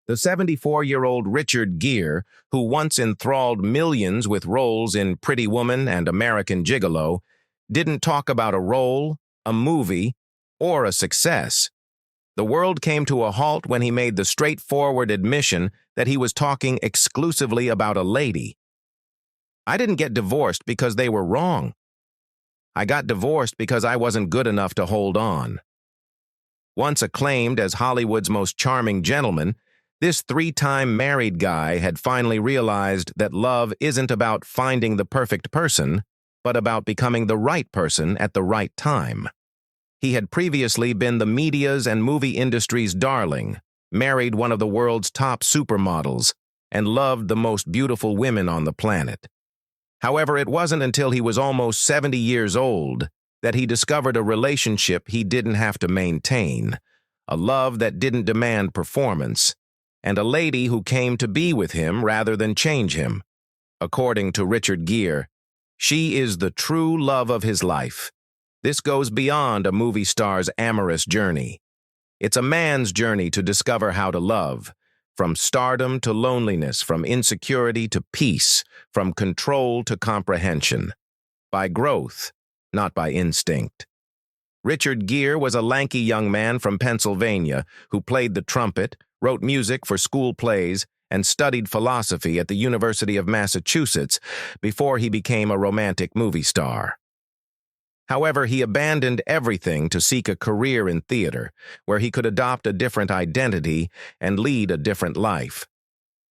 The 74-year-old Richard Gere, who once enthralled millions with roles in Pretty Woman and American Gigolo, didn't talk about a role, a movie, or a success. The world came to a halt when he made the straightforward admission that he was talking exclusively about a lady. I didn't get divorced because they were wrong. I got divorced because I wasn't good enough to hold on. Once acclaimed as Hollywood's most charming gentleman, this three-time married guy had finally realized that love isn't about finding the perfect person, but about becoming the right person at the right time. He had previously been the media's and movie industry's darling, married one of the world's top supermodels, and loved the most beautiful women on the planet. However, it wasn't until he was almost 70 years old that he discovered a relationship he didn't have to maintain, a love that didn't demand performance, and a lady who came to be with him rather than change him. According to Richard Gere, she is the true love of his life. This goes beyond a movie star's amorous journey. It's a man's journey to discover how to love, from stardom to loneliness, from insecurity to peace, from control to comprehension. By growth, not by instinct. Richard Gere was a lanky young man from Pennsylvania who played the trumpet, wrote music for school plays, and studied philosophy at the University of Massachusetts before he became a romantic movie star. However, he abandoned everything to seek a career in theater, where he could adopt a different identity and lead a different life.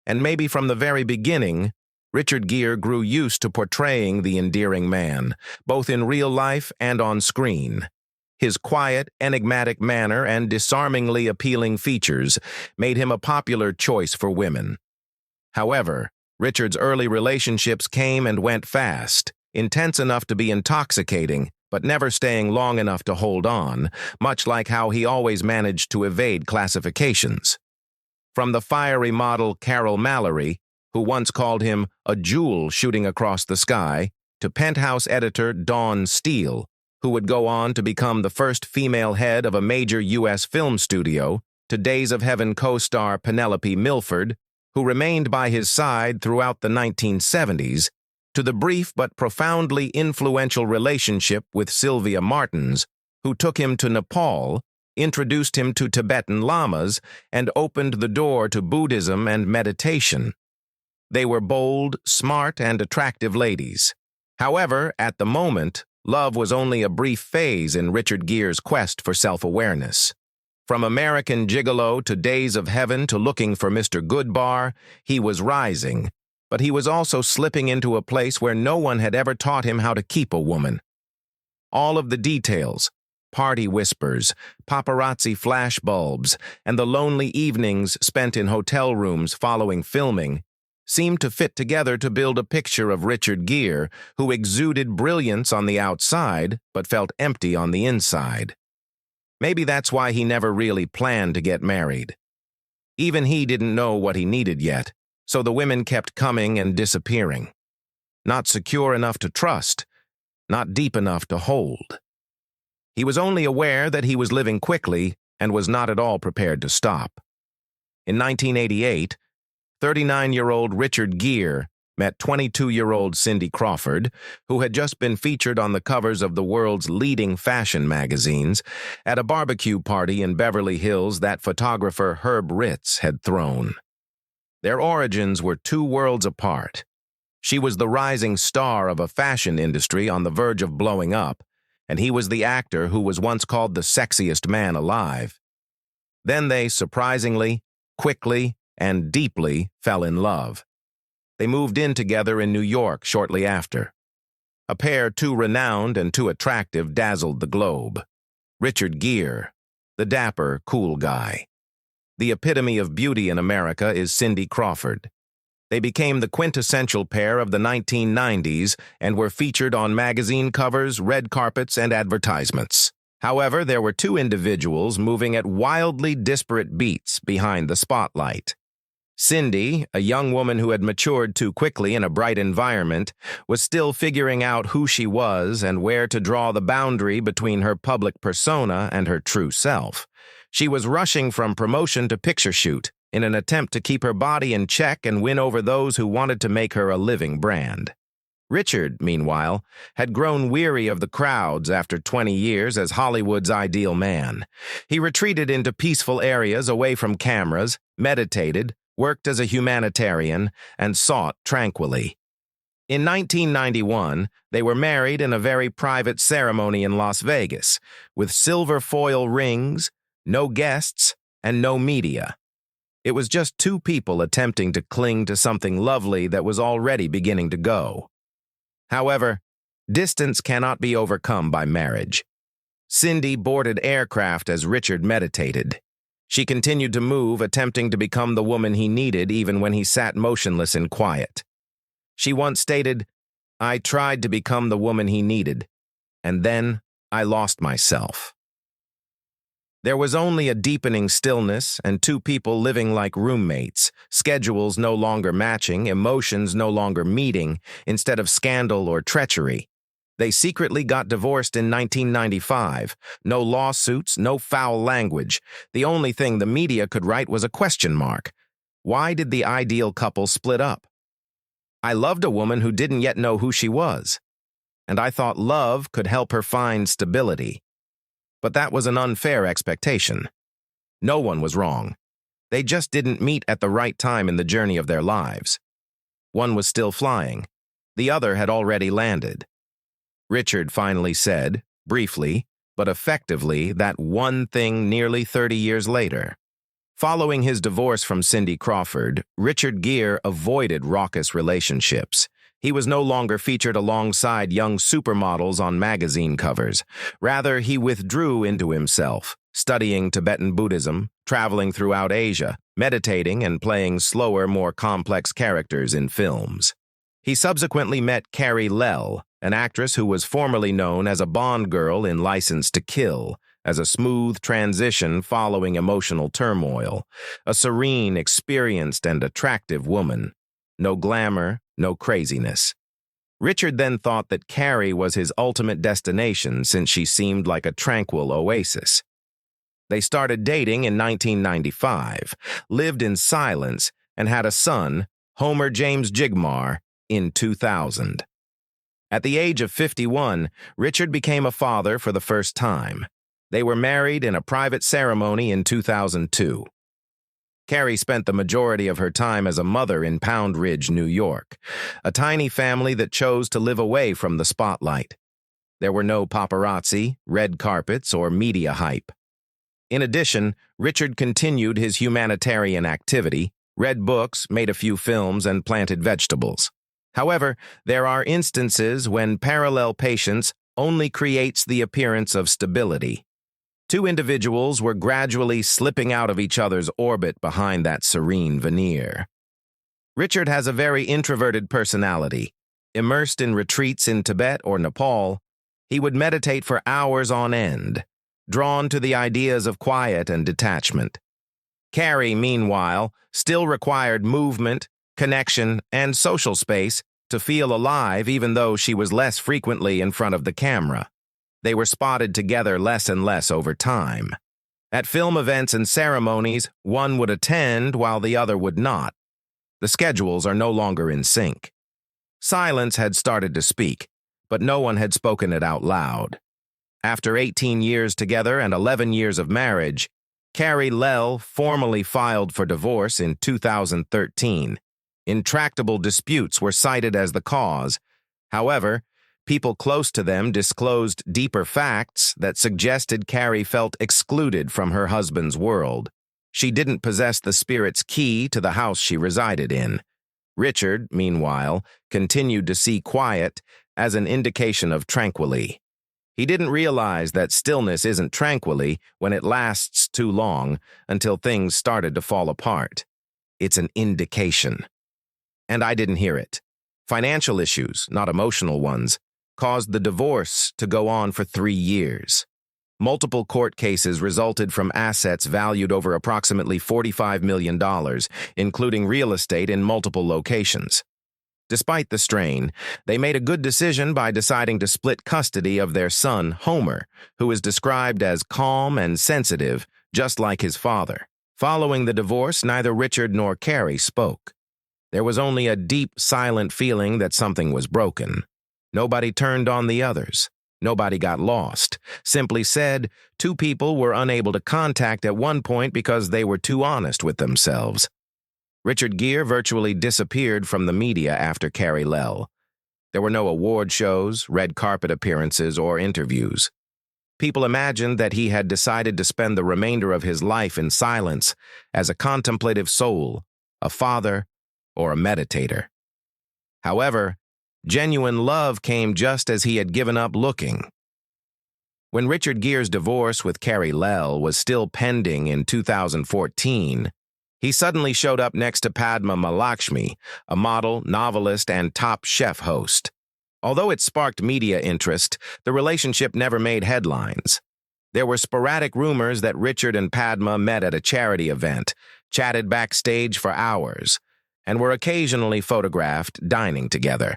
And maybe from the very beginning, Richard Gere grew used to portraying the endearing man, both in real life and on screen. His quiet, enigmatic manner and disarmingly appealing features made him a popular choice for women. However, Richard's early relationships came and went fast, intense enough to be intoxicating, but never staying long enough to hold on, much like how he always managed to evade classifications. From the fiery model Carol Mallory, who once called him a jewel shooting across the sky, to penthouse editor Dawn Steele, who would go on to become the first female head of a major U.S. film studio, to Days of Heaven co-star Penelope Milford, who remained by his side throughout the 1970s, to the brief but profoundly influential relationship with Sylvia Martins, who took him to Nepal, introduced him to Tibetan lamas, and opened the door to Buddhism and meditation. They were bold, smart, and attractive ladies. However, at the moment, love was only a brief phase in Richard Gere's quest for self-awareness. From American Gigolo to Days of Heaven to looking for Mr. Goodbar, he was rising, but he was also slipping into a place where no one had ever taught him how to keep a woman. All of the details, party whispers, paparazzi flashbulbs, and the lonely evenings spent in hotel rooms following filming, seemed to fit together to build a picture of Richard Gere, who exuded brilliance on the outside but felt empty on the inside. Maybe that's why he never really planned to get married. Even he didn't know what he needed yet, so the women kept coming and disappearing. Not secure enough to trust, not deep enough to hold. He was only aware that he was living quickly and was not at all prepared to stop. In 1988, 39-year-old Richard Gere met 22-year-old Cindy Crawford, who had just been featured on the covers of the world's leading fashion magazines, at a barbecue party in Beverly Hills that photographer Herb Ritts had thrown. Their origins were two worlds apart. She was the rising star of a fashion industry on the verge of blowing up, and he was the actor who was once called the sexiest man alive. Then they surprisingly, quickly, and deeply fell in love. They moved in together in New York shortly after. A pair too renowned and too attractive dazzled the globe. Richard Gere, the dapper, cool guy. The epitome of beauty in America is Cindy Crawford. They became the quintessential pair of the 1990s and were featured on magazine covers, red carpets, and advertisements. However, there were two individuals moving at wildly disparate beats behind the spotlight. Cindy, a young woman who had matured too quickly in a bright environment, was still figuring out who she was and where to draw the boundary between her public persona and her true self. She was rushing from promotion to picture shoot, in an attempt to keep her body in check and win over those who wanted to make her a living brand. Richard, meanwhile, had grown weary of the crowds after 20 years as Hollywood's ideal man. He retreated into peaceful areas away from cameras, meditated, worked as a humanitarian, and sought tranquilly. In 1991, they were married in a very private ceremony in Las Vegas, with silver foil rings, no guests, and no media. It was just two people attempting to cling to something lovely that was already beginning to go. However, distance cannot be overcome by marriage. Cindy boarded aircraft as Richard meditated. She continued to move, attempting to become the woman he needed even when he sat motionless in quiet. She once stated, "I tried to become the woman he needed, and then I lost myself." There was only a deepening stillness and two people living like roommates, schedules no longer matching, emotions no longer meeting, instead of scandal or treachery. They secretly got divorced in 1995. No lawsuits, no foul language. The only thing the media could write was a question mark. Why did the ideal couple split up? I loved a woman who didn't yet know who she was, and I thought love could help her find stability. But that was an unfair expectation. No one was wrong. They just didn't meet at the right time in the journey of their lives. One was still flying. The other had already landed. Richard finally said, briefly, but effectively, that one thing nearly 30 years later. Following his divorce from Cindy Crawford, Richard Gere avoided raucous relationships. He was no longer featured alongside young supermodels on magazine covers. Rather, he withdrew into himself, studying Tibetan Buddhism, traveling throughout Asia, meditating and playing slower, more complex characters in films. He subsequently met Carrie Lell, an actress who was formerly known as a Bond girl in License to Kill, as a smooth transition following emotional turmoil. A serene, experienced, and attractive woman. No glamour, no craziness. Richard then thought that Carrie was his ultimate destination since she seemed like a tranquil oasis. They started dating in 1995, lived in silence, and had a son, Homer James Jigmar, in 2000. At the age of 51, Richard became a father for the first time. They were married in a private ceremony in 2002. Carrie spent the majority of her time as a mother in Pound Ridge, New York, a tiny family that chose to live away from the spotlight. There were no paparazzi, red carpets, or media hype. In addition, Richard continued his humanitarian activity, read books, made a few films, and planted vegetables. However, there are instances when parallel patience only creates the appearance of stability. Two individuals were gradually slipping out of each other's orbit behind that serene veneer. Richard has a very introverted personality. Immersed in retreats in Tibet or Nepal, he would meditate for hours on end, drawn to the ideas of quiet and detachment. Carrie, meanwhile, still required movement, connection, and social space to feel alive even though she was less frequently in front of the camera. They were spotted together less and less over time. At film events and ceremonies, one would attend while the other would not. The schedules are no longer in sync. Silence had started to speak, but no one had spoken it out loud. After 18 years together and 11 years of marriage, Carrie Lell formally filed for divorce in 2013. Intractable disputes were cited as the cause. However, people close to them disclosed deeper facts that suggested Carrie felt excluded from her husband's world. She didn't possess the spirit's key to the house she resided in. Richard, meanwhile, continued to see quiet as an indication of tranquility. He didn't realize that stillness isn't tranquility when it lasts too long until things started to fall apart. It's an indication. And I didn't hear it. Financial issues, not emotional ones, caused the divorce to go on for 3 years. Multiple court cases resulted from assets valued over approximately $45 million, including real estate in multiple locations. Despite the strain, they made a good decision by deciding to split custody of their son, Homer, who is described as calm and sensitive, just like his father. Following the divorce, neither Richard nor Carrie spoke. There was only a deep, silent feeling that something was broken. Nobody turned on the others. Nobody got lost. Simply said, two people were unable to contact at one point because they were too honest with themselves. Richard Gere virtually disappeared from the media after Carrie Lell. There were no award shows, red carpet appearances, or interviews. People imagined that he had decided to spend the remainder of his life in silence as a contemplative soul, a father, or a meditator. However, genuine love came just as he had given up looking. When Richard Gere's divorce with Carrie Lell was still pending in 2014, he suddenly showed up next to Padma Malakshmi, a model, novelist, and top chef host. Although it sparked media interest, the relationship never made headlines. There were sporadic rumors that Richard and Padma met at a charity event, chatted backstage for hours, and were occasionally photographed dining together.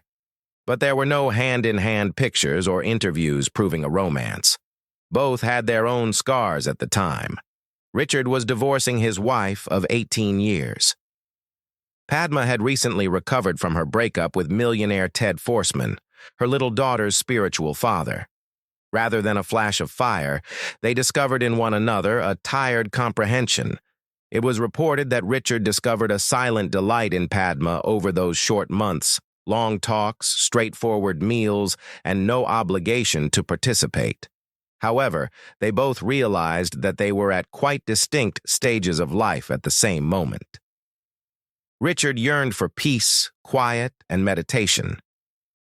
But there were no hand-in-hand pictures or interviews proving a romance. Both had their own scars at the time. Richard was divorcing his wife of 18 years. Padma had recently recovered from her breakup with millionaire Ted Forsman, her little daughter's spiritual father. Rather than a flash of fire, they discovered in one another a tired comprehension. It was reported that Richard discovered a silent delight in Padma over those short months, long talks, straightforward meals, and no obligation to participate. However, they both realized that they were at quite distinct stages of life at the same moment. Richard yearned for peace, quiet, and meditation.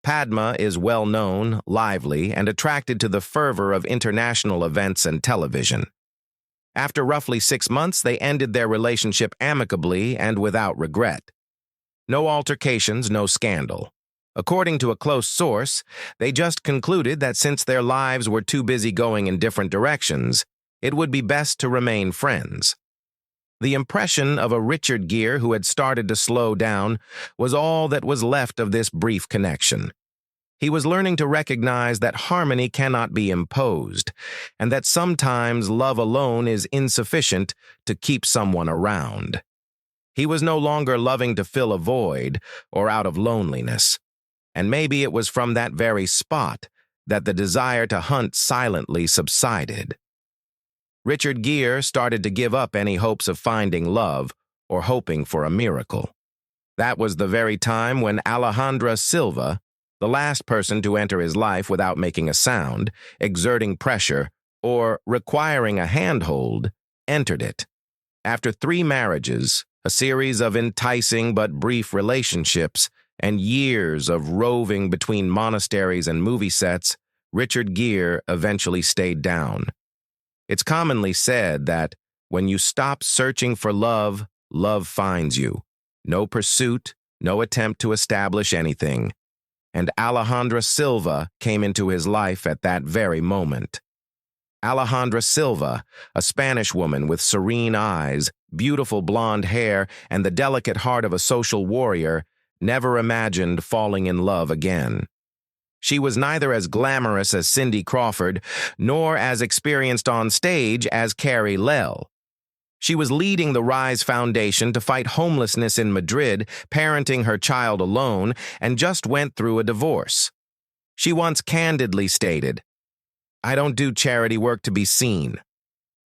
Padma is well-known, lively, and attracted to the fervor of international events and television. After roughly 6 months, they ended their relationship amicably and without regret. No altercations, no scandal. According to a close source, they just concluded that since their lives were too busy going in different directions, it would be best to remain friends. The impression of a Richard Gere who had started to slow down was all that was left of this brief connection. He was learning to recognize that harmony cannot be imposed, and that sometimes love alone is insufficient to keep someone around. He was no longer loving to fill a void or out of loneliness, and maybe it was from that very spot that the desire to hunt silently subsided. Richard Gere started to give up any hopes of finding love or hoping for a miracle. That was the very time when Alejandra Silva, the last person to enter his life without making a sound, exerting pressure, or requiring a handhold, entered it. After 3 marriages, a series of enticing but brief relationships, and years of roving between monasteries and movie sets, Richard Gere eventually stayed down. It's commonly said that when you stop searching for love, love finds you. No pursuit, no attempt to establish anything. And Alejandra Silva came into his life at that very moment. Alejandra Silva, a Spanish woman with serene eyes, beautiful blonde hair, and the delicate heart of a social warrior, never imagined falling in love again. She was neither as glamorous as Cindy Crawford, nor as experienced on stage as Carrie Lell. She was leading the Rise Foundation to fight homelessness in Madrid, parenting her child alone, and just went through a divorce. She once candidly stated, "I don't do charity work to be seen.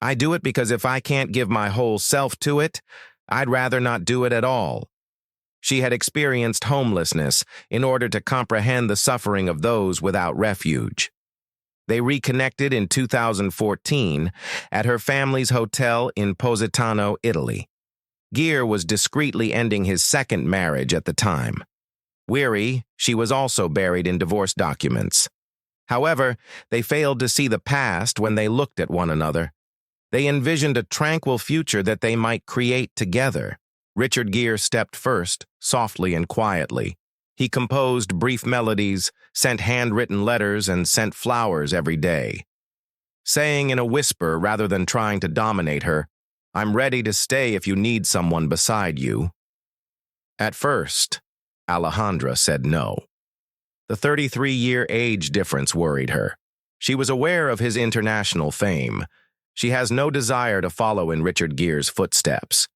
I do it because if I can't give my whole self to it, I'd rather not do it at all." She had experienced homelessness in order to comprehend the suffering of those without refuge. They reconnected in 2014 at her family's hotel in Positano, Italy. Gere was discreetly ending his second marriage at the time. Weary, she was also buried in divorce documents. However, they failed to see the past when they looked at one another. They envisioned a tranquil future that they might create together. Richard Gere stepped first, softly and quietly. He composed brief melodies, sent handwritten letters, and sent flowers every day. Saying in a whisper rather than trying to dominate her, "I'm ready to stay if you need someone beside you." At first, Alejandra said no. The 33-year age difference worried her. She was aware of his international fame. She has no desire to follow in Richard Gere's footsteps.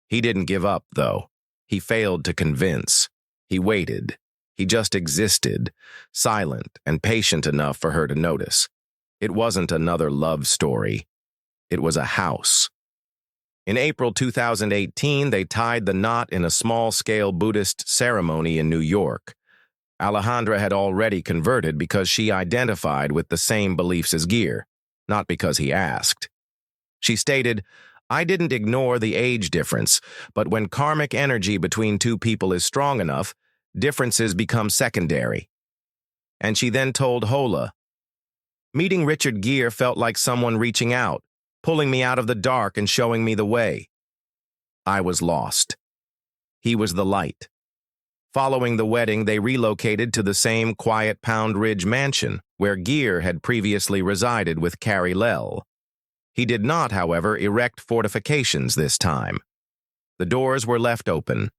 He didn't give up, though. He failed to convince. He waited. He just existed, silent and patient enough for her to notice. It wasn't another love story. It was a house. In April 2018, they tied the knot in a small-scale Buddhist ceremony in New York. Alejandra had already converted because she identified with the same beliefs as Gere, not because he asked. She stated, "I didn't ignore the age difference, but when karmic energy between two people is strong enough, differences become secondary." And she then told Hola, "Meeting Richard Gere felt like someone reaching out, pulling me out of the dark and showing me the way. I was lost. He was the light." Following the wedding, they relocated to the same quiet Pound Ridge mansion where Gere had previously resided with Carrie Lell. He did not, however, erect fortifications this time. The doors were left open.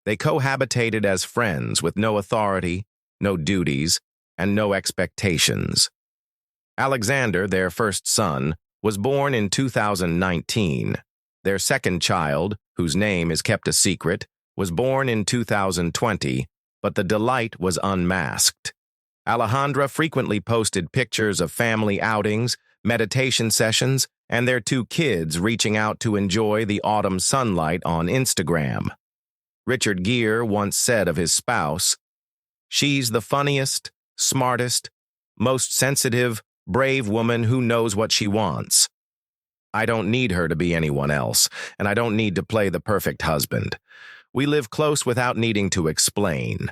They cohabitated as friends with no authority, no duties, and no expectations. Alexander, their first son, was born in 2019. Their second child, whose name is kept a secret, was born in 2020, but the delight was unmasked. Alejandra frequently posted pictures of family outings, meditation sessions, and their two kids reaching out to enjoy the autumn sunlight on Instagram. Richard Gere once said of his spouse, "She's the funniest, smartest, most sensitive, brave woman who knows what she wants. I don't need her to be anyone else, and I don't need to play the perfect husband. We live close without needing to explain."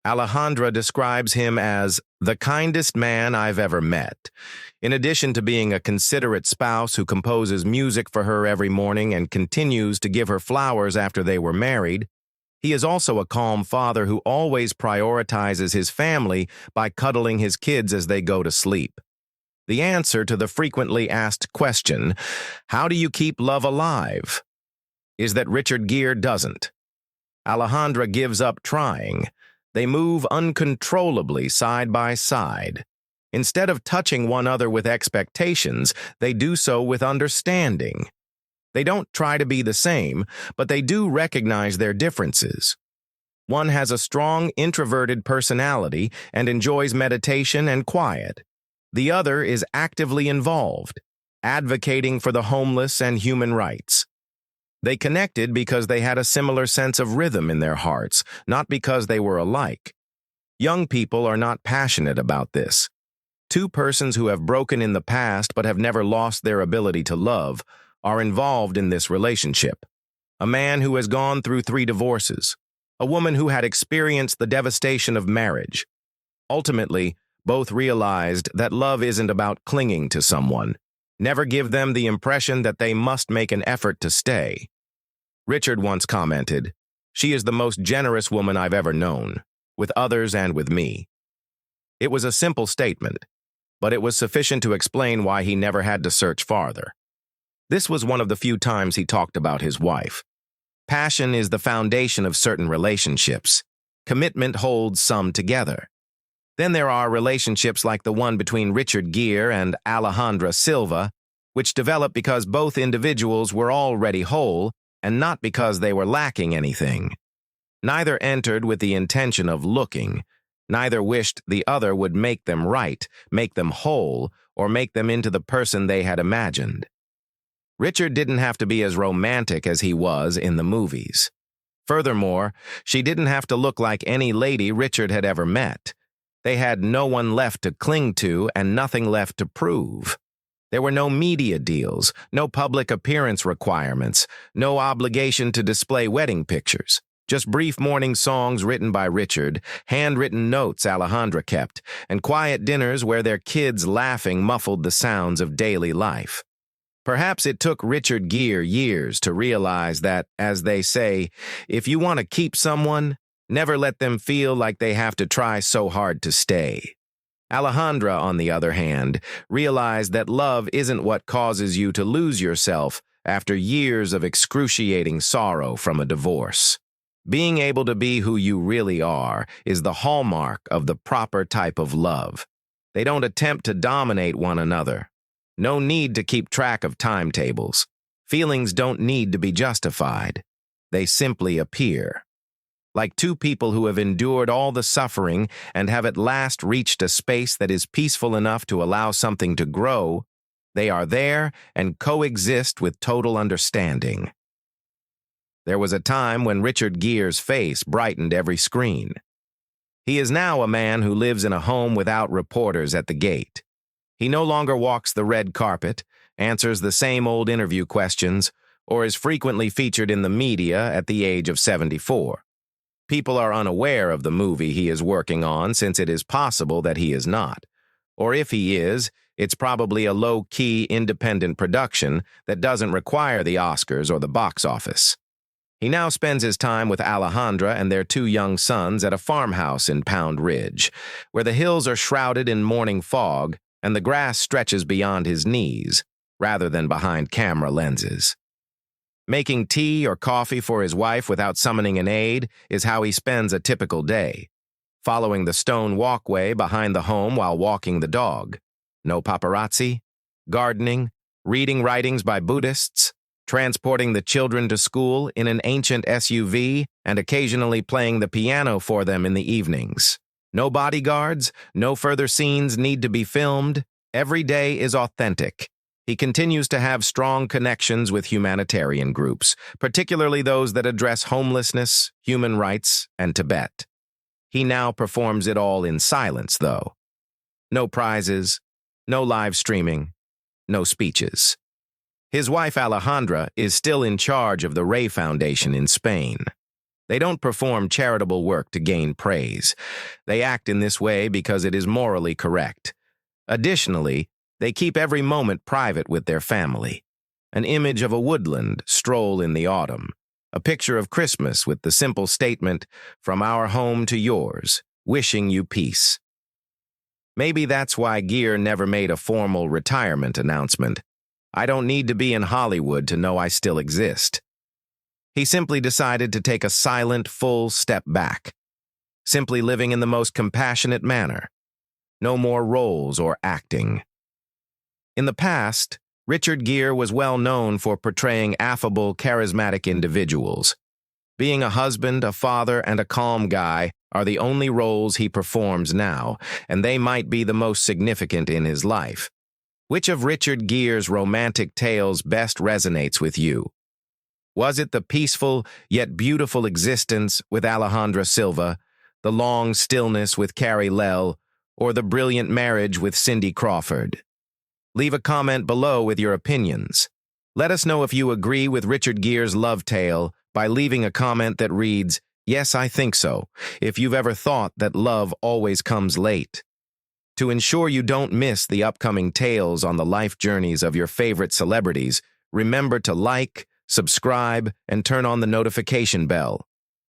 Alejandra describes him as the kindest man I've ever met. In addition to being a considerate spouse who composes music for her every morning and continues to give her flowers after they were married, he is also a calm father who always prioritizes his family by cuddling his kids as they go to sleep. The answer to the frequently asked question, "How do you keep love alive?" is that Richard Gere doesn't. Alejandra gives up trying. They move uncontrollably side by side. Instead of touching one another with expectations, they do so with understanding. They don't try to be the same, but they do recognize their differences. One has a strong, introverted personality and enjoys meditation and quiet. The other is actively involved, advocating for the homeless and human rights. They connected because they had a similar sense of rhythm in their hearts, not because they were alike. Young people are not passionate about this. Two persons who have broken in the past but have never lost their ability to love are involved in this relationship. A man who has gone through 3 divorces. A woman who had experienced the devastation of marriage. Ultimately, both realized that love isn't about clinging to someone. Never give them the impression that they must make an effort to stay. Richard once commented, "She is the most generous woman I've ever known, with others and with me." It was a simple statement, but it was sufficient to explain why he never had to search farther. This was one of the few times he talked about his wife. Passion is the foundation of certain relationships. Commitment holds some together. Then there are relationships like the one between Richard Gere and Alejandra Silva, which developed because both individuals were already whole and not because they were lacking anything. Neither entered with the intention of looking. Neither wished the other would make them right, make them whole, or make them into the person they had imagined. Richard didn't have to be as romantic as he was in the movies. Furthermore, she didn't have to look like any lady Richard had ever met. They had no one left to cling to and nothing left to prove. There were no media deals, no public appearance requirements, no obligation to display wedding pictures. Just brief morning songs written by Richard, handwritten notes Alejandra kept, and quiet dinners where their kids laughing muffled the sounds of daily life. Perhaps it took Richard Gere years to realize that, as they say, if you want to keep someone, never let them feel like they have to try so hard to stay. Alejandra, on the other hand, realized that love isn't what causes you to lose yourself after years of excruciating sorrow from a divorce. Being able to be who you really are is the hallmark of the proper type of love. They don't attempt to dominate one another. No need to keep track of timetables. Feelings don't need to be justified. They simply appear. Like two people who have endured all the suffering and have at last reached a space that is peaceful enough to allow something to grow, they are there and coexist with total understanding. There was a time when Richard Gere's face brightened every screen. He is now a man who lives in a home without reporters at the gate. He no longer walks the red carpet, answers the same old interview questions, or is frequently featured in the media at the age of 74. People are unaware of the movie he is working on since it is possible that he is not. Or if he is, it's probably a low-key independent production that doesn't require the Oscars or the box office. He now spends his time with Alejandra and their two young sons at a farmhouse in Pound Ridge, where the hills are shrouded in morning fog and the grass stretches beyond his knees, rather than behind camera lenses. Making tea or coffee for his wife without summoning an aide is how he spends a typical day. Following the stone walkway behind the home while walking the dog. No paparazzi, gardening, reading writings by Buddhists, transporting the children to school in an ancient SUV, and occasionally playing the piano for them in the evenings. No bodyguards, no further scenes need to be filmed. Every day is authentic. He continues to have strong connections with humanitarian groups, particularly those that address homelessness, human rights, and Tibet. He now performs it all in silence, though. No prizes, no live streaming, no speeches. His wife Alejandra is still in charge of the Ray Foundation in Spain. They don't perform charitable work to gain praise. They act in this way because it is morally correct. Additionally, they keep every moment private with their family. An image of a woodland stroll in the autumn. A picture of Christmas with the simple statement, "From our home to yours, wishing you peace." Maybe that's why Gere never made a formal retirement announcement. I don't need to be in Hollywood to know I still exist. He simply decided to take a silent, full step back, simply living in the most compassionate manner. No more roles or acting. In the past, Richard Gere was well known for portraying affable, charismatic individuals. Being a husband, a father, and a calm guy are the only roles he performs now, and they might be the most significant in his life. Which of Richard Gere's romantic tales best resonates with you? Was it the peaceful yet beautiful existence with Alejandra Silva, the long stillness with Carrie Lell, or the brilliant marriage with Cindy Crawford? Leave a comment below with your opinions. Let us know if you agree with Richard Gere's love tale by leaving a comment that reads, "Yes, I think so," if you've ever thought that love always comes late. To ensure you don't miss the upcoming tales on the life journeys of your favorite celebrities, remember to like, subscribe, and turn on the notification bell.